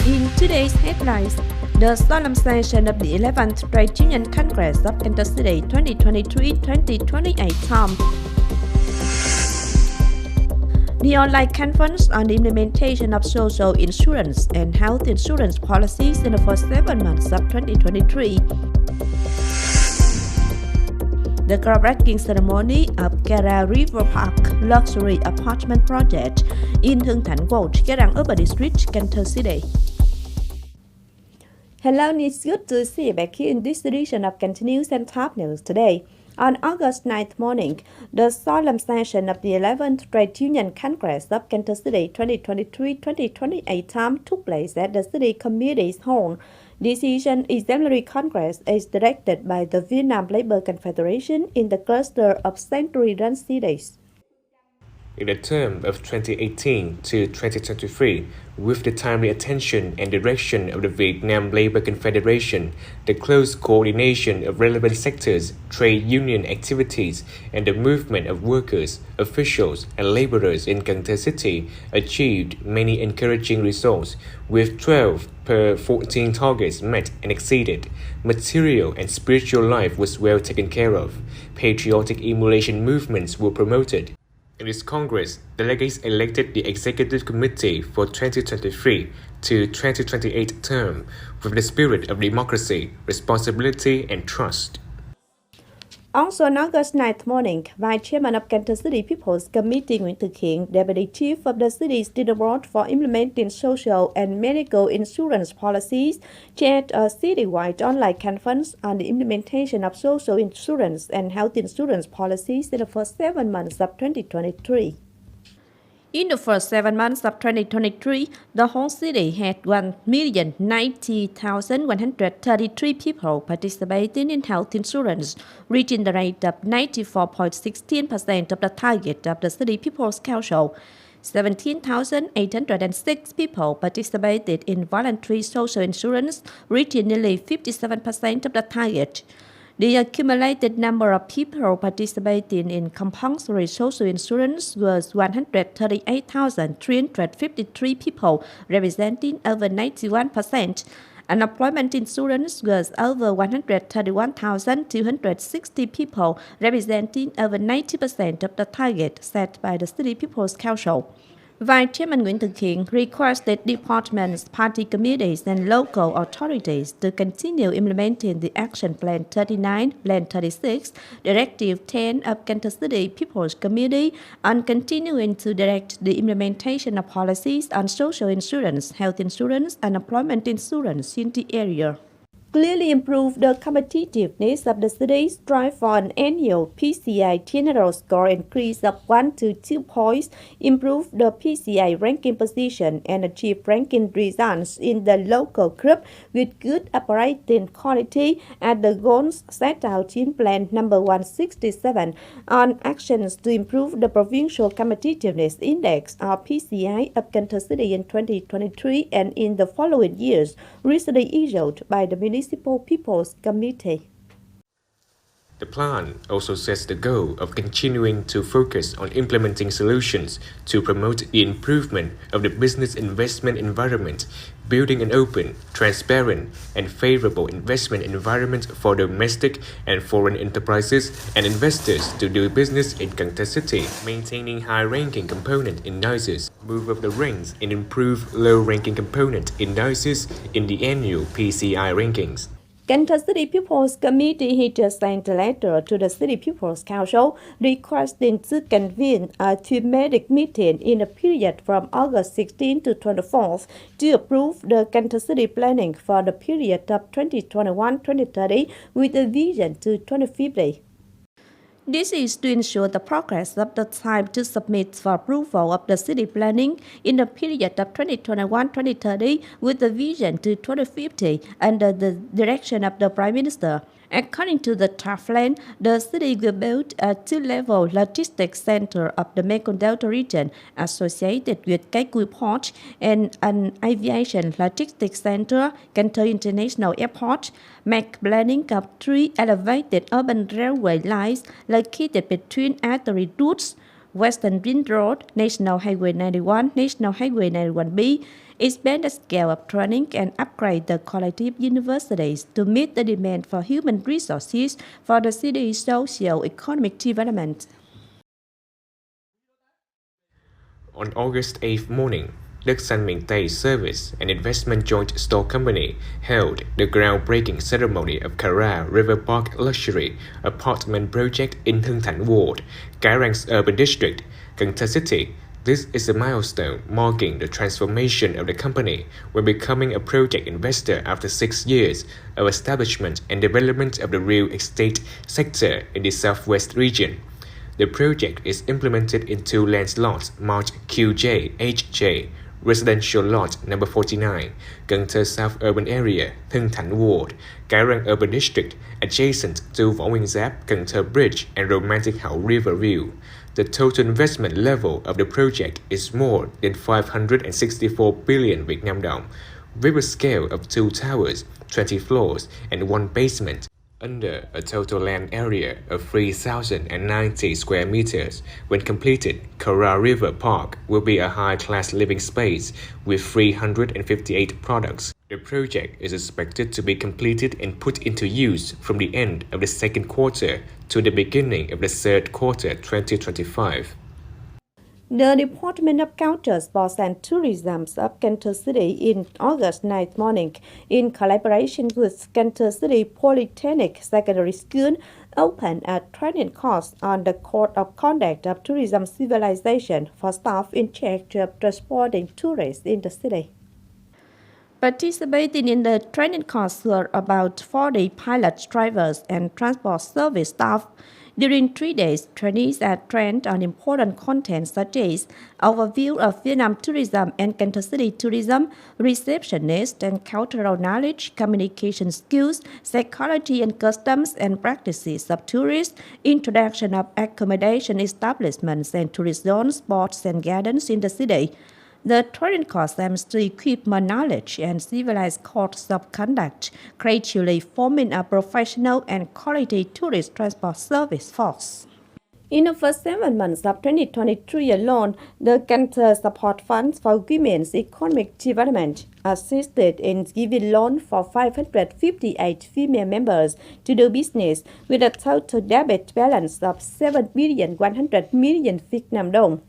In today's headlines, the solemn session of the 11th Trade Union Congress of Cần Thơ City 2023-2028 term. The online conference on the implementation of social insurance and health insurance policies in the first 7 months of 2023. The groundbreaking ceremony of Cara River Park luxury apartment project in Hưng Thạnh, Cái Răng urban district, Cần Thơ City. Hello, it's good to see you back here in this edition of Cần Thơ News and Top News today. On August 9th morning, the solemn session of the 11th Trade Union Congress of Cần Thơ City 2023-2028 term took place at the City Committee's hall. Decision Exemplary Congress is directed by the Vietnam Labour Confederation in the cluster of century-run cities. In the term of 2018 to 2023, with the timely attention and direction of the Vietnam Labour Confederation, the close coordination of relevant sectors, trade union activities, and the movement of workers, officials, and labourers in Cần Thơ City achieved many encouraging results, with 12 per 14 targets met and exceeded. Material and spiritual life was well taken care of. Patriotic emulation movements were promoted. In this Congress, delegates elected the Executive Committee for 2023 to 2028 term with the spirit of democracy, responsibility, and trust. Also on August 9th morning, Vice Chairman of Cần Thơ City People's Committee Nguyễn Thực Hiện, Deputy Chief of the city's Leader Board for implementing social and medical insurance policies, chaired a citywide online conference on the implementation of social insurance and health insurance policies in the first 7 months of 2023. In the first 7 months of 2023, the whole city had 1,090,133 people participating in health insurance, reaching the rate of 94.16% of the target of the City People's Council. 17,806 people participated in voluntary social insurance, reaching nearly 57% of the target. The accumulated number of people participating in compulsory social insurance was 138,353 people, representing over 91%. Unemployment insurance was over 131,260 people, representing over 90% of the target set by the City People's Council. Vice Chairman Nguyễn Thực Hiện requested departments, party committees, and local authorities to continue implementing the Action Plan 39, Plan 36, Directive 10 of Cần Thơ City People's Committee on continuing to direct the implementation of policies on social insurance, health insurance, and employment insurance in the area. Clearly improve the competitiveness of the city, strive for an annual PCI general score increase of 1 to 2 points, improve the PCI ranking position, and achieve ranking results in the local group with good operating quality at the goals set out in Plan number 167 on actions to improve the Provincial Competitiveness Index or PCI of Cần Thơ City in 2023 and in the following years, recently issued by the Municipal People's Committee. The plan also sets the goal of continuing to focus on implementing solutions to promote the improvement of the business investment environment, building an open, transparent, and favorable investment environment for domestic and foreign enterprises and investors to do business in Cần Thơ City, maintaining high-ranking component indices, move up the ranks and improve low-ranking component indices in the annual PCI rankings. Cần Thơ City People's Committee had just sent a letter to the City People's Council requesting to convene a thematic meeting in a period from August 16 to 24th to approve the Cần Thơ City planning for the period of 2021-2030 with a vision to 2050. This is to ensure the progress of the time to submit for approval of the city planning in the period of 2021-2030 with a vision to 2050 under the direction of the Prime Minister. According to the draft plan, the city will build a two-level logistics center of the Mekong Delta region associated with Cái Port and an aviation logistics center, Cần Thơ International Airport, make planning of 3 elevated urban railway lines located between artery routes, Western Ring Road, National Highway 91, National Highway 91B, expand the scale of training and upgrade the quality of universities to meet the demand for human resources for the city's socio-economic development. On August 8th morning, Đức Xanh Miền Tây Service, an investment joint stock company, held the groundbreaking ceremony of Cara River Park Luxury apartment project in Hưng Thạnh Ward, Cái Rang's urban district, Cần Thơ City. This is a milestone marking the transformation of the company when becoming a project investor after 6 years of establishment and development of the real estate sector in the southwest region. The project is implemented in 2 land lots marked QJ, HJ, residential lot number 49, Cần Thơ South Urban Area, Hưng Thạnh Ward, Cái Răng Urban District, adjacent to Võ Nguyên Giáp, Cần Thơ Bridge and romantic Hậu River View. The total investment level of the project is more than 564 billion Vietnam dong, with a scale of 2 towers, 20 floors, and 1 basement, under a total land area of 3,090 square meters. When completed, Cara River Park will be a high-class living space with 358 products. The project is expected to be completed and put into use from the end of the second quarter to the beginning of the third quarter 2025. The Department of Culture, Sports and Tourism of Cần Thơ City in August 9th morning, in collaboration with Cần Thơ City Polytechnic Secondary School, opened a training course on the Code of Conduct of Tourism Civilization for staff in charge of transporting tourists in the city. Participating in the training course were about 40 pilots, drivers, and transport service staff. During 3 days, trainees are trained on important content such as overview of Vietnam tourism and Cần Thơ City tourism, receptionist and cultural knowledge, communication skills, psychology and customs and practices of tourists, introduction of accommodation establishments and tourist zones, sports and gardens in the city. The training course aims to equip more knowledge and civilized codes of conduct, gradually forming a professional and quality tourist transport service force. In the first 7 months of 2023 alone, the Cần Thơ Support Fund for Women's Economic Development assisted in giving loans for 558 female members to do business with a total debit balance of 7,100 million Vietnam dong.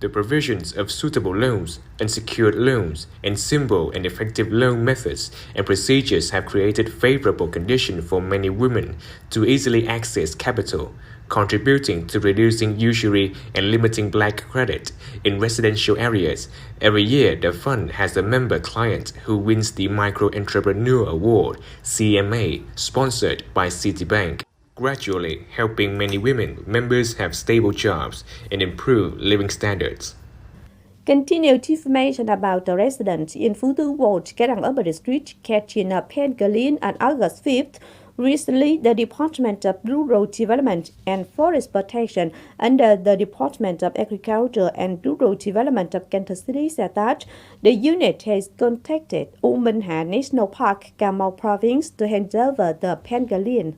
The provisions of suitable loans, unsecured loans, and simple and effective loan methods and procedures have created favorable conditions for many women to easily access capital, contributing to reducing usury and limiting black credit in residential areas. Every year, the fund has a member client who wins the Micro Entrepreneur Award, CMA, sponsored by Citibank, gradually helping many women members have stable jobs and improve living standards. Continued information about the residents in Phú Tư Ward, Cái Răng Urban District catching a pangolin on August 5th. Recently, the Department of Rural Development and Forest Protection under the Department of Agriculture and Rural Development of Cần Thơ City said that the unit has contacted U Minh Hạ National Park, Cà Mau Province to hand over the pangolin.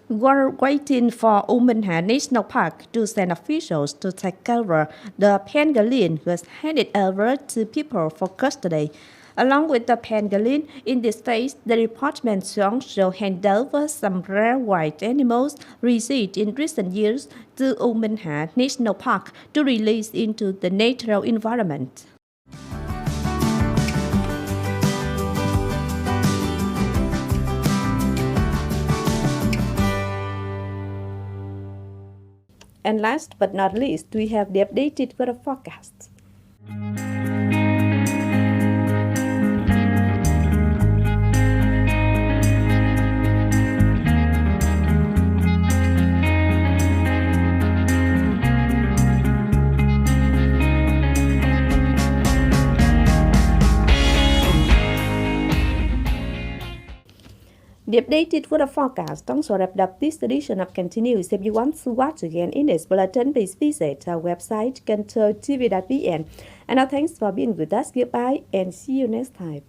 While waiting for U Minh Hạ National Park to send officials to take over, the pangolin was handed over to people for custody. Along with the pangolin, in this phase, the department should also hand over some rare wild animals received in recent years to U Minh Hạ National Park to release into the natural environment. And last but not least, we have the updated weather forecast. The updated weather forecast also wrapped up this edition of Continuous. If you want to watch again in this bulletin, please visit our website, kênh TV.vn. And now thanks for being with us. Goodbye and see you next time.